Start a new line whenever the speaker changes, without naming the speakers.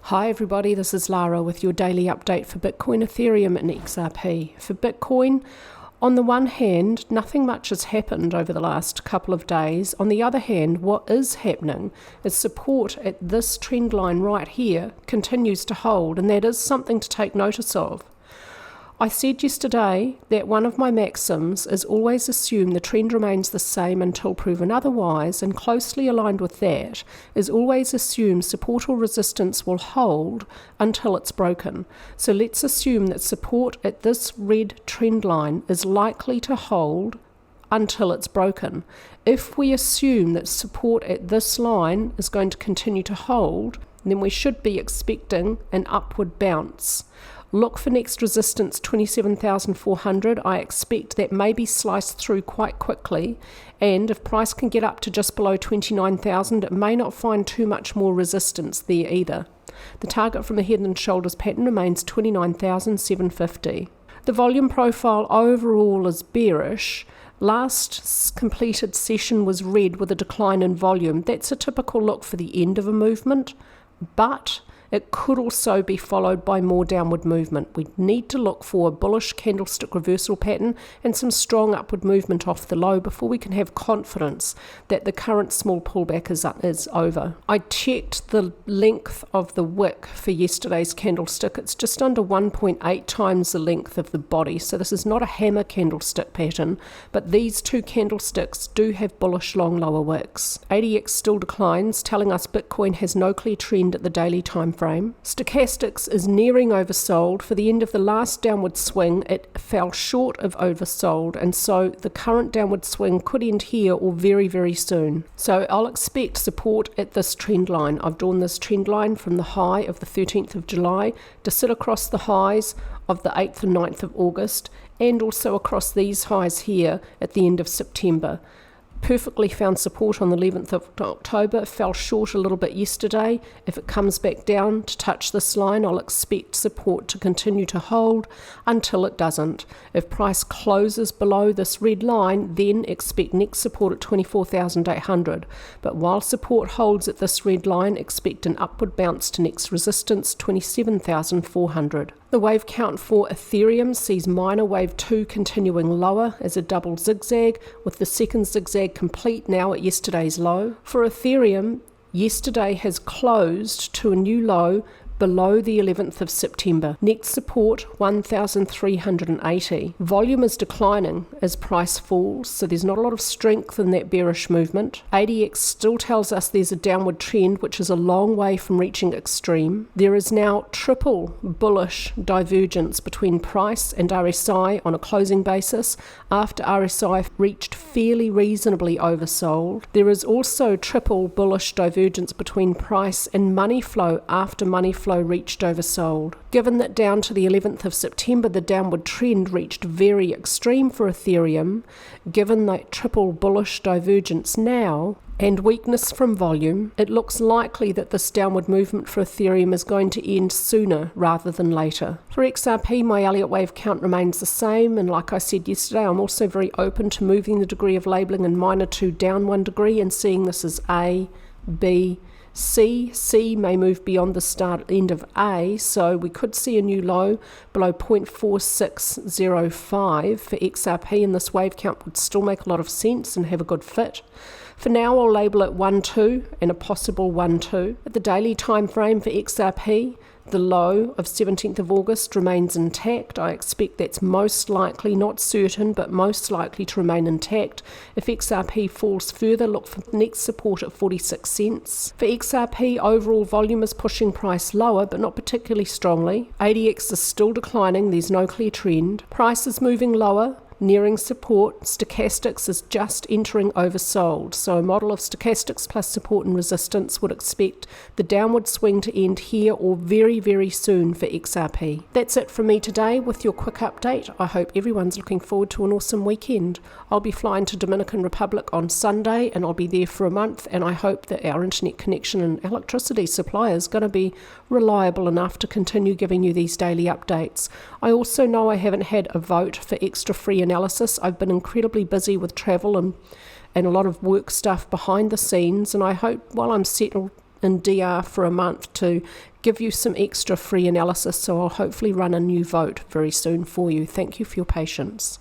Hi everybody, this is Lara with your daily update for Bitcoin, Ethereum and XRP. For Bitcoin, on the one hand, nothing much has happened over the last couple of days. On the other hand, what is happening is support at this trend line right here continues to hold, and that is something to take notice of. I said yesterday that one of my maxims is always assume the trend remains the same until proven otherwise, and closely aligned with that is always assume support or resistance will hold until it's broken. So let's assume that support at this red trend line is likely to hold until it's broken. If we assume that support at this line is going to continue to hold, then we should be expecting an upward bounce. Look for next resistance 27,400. I expect that may be sliced through quite quickly, and if price can get up to just below 29,000, it may not find too much more resistance there either. The target from the head and shoulders pattern remains 29,750. The volume profile overall is bearish. Last completed session was red with a decline in volume. That's a typical look for the end of a movement, but it could also be followed by more downward movement. We need to look for a bullish candlestick reversal pattern and some strong upward movement off the low before we can have confidence that the current small pullback is over. I checked the length of the wick for yesterday's candlestick. It's just under 1.8 times the length of the body. So this is not a hammer candlestick pattern, but these two candlesticks do have bullish long lower wicks. ADX still declines, telling us Bitcoin has no clear trend at the daily time frame. Stochastics is nearing oversold. For the end of the last downward swing, it fell short of oversold, and so the current downward swing could end here or very, very soon. So I'll expect support at this trend line. I've drawn this trend line from the high of the 13th of July to sit across the highs of the 8th and 9th of August, and also across these highs here at the end of September. Perfectly found support on the 11th of October, fell short a little bit yesterday. If it comes back down to touch this line, I'll expect support to continue to hold until it doesn't. If price closes below this red line, then expect next support at 24,800. But while support holds at this red line, expect an upward bounce to next resistance, 27,400. The wave count for Ethereum sees minor wave 2 continuing lower as a double zigzag, with the second zigzag complete now at yesterday's low. For Ethereum, yesterday has closed to a new low below the 11th of September. Next support, 1,380. Volume is declining as price falls, so there's not a lot of strength in that bearish movement. ADX still tells us there's a downward trend, which is a long way from reaching extreme. There is now triple bullish divergence between price and RSI on a closing basis after RSI reached fairly reasonably oversold. There is also triple bullish divergence between price and money flow after money flow reached oversold. Given that down to the 11th of September the downward trend reached very extreme for Ethereum, given that triple bullish divergence now and weakness from volume, it looks likely that this downward movement for Ethereum is going to end sooner rather than later. For XRP, my Elliott Wave count remains the same, and like I said yesterday, I'm also very open to moving the degree of labelling in minor 2 down 1 degree and seeing this as A, B, C may move beyond the end of A, so we could see a new low below 0.4605 for XRP, and this wave count would still make a lot of sense and have a good fit. For now, I'll label it 1-2 and a possible 1-2. At the daily time frame for XRP, the low of 17th of August remains intact. I expect that's most likely, not certain, but most likely to remain intact. If XRP falls further, look for next support at 46 cents. For XRP, overall volume is pushing price lower, but not particularly strongly. ADX is still declining. There's no clear trend. Price is moving lower, nearing support. Stochastics is just entering oversold, so a model of stochastics plus support and resistance would expect the downward swing to end here or very, very soon for XRP. That's it from me today with your quick update. I hope everyone's looking forward to an awesome weekend. I'll be flying to Dominican Republic on Sunday, and I'll be there for a month, and I hope that our internet connection and electricity supply is going to be reliable enough to continue giving you these daily updates. I also know I haven't had a vote for extra free analysis. I've been incredibly busy with travel and a lot of work stuff behind the scenes, and I hope while I'm settled in DR for a month to give you some extra free analysis, so I'll hopefully run a new vote very soon for you. Thank you for your patience.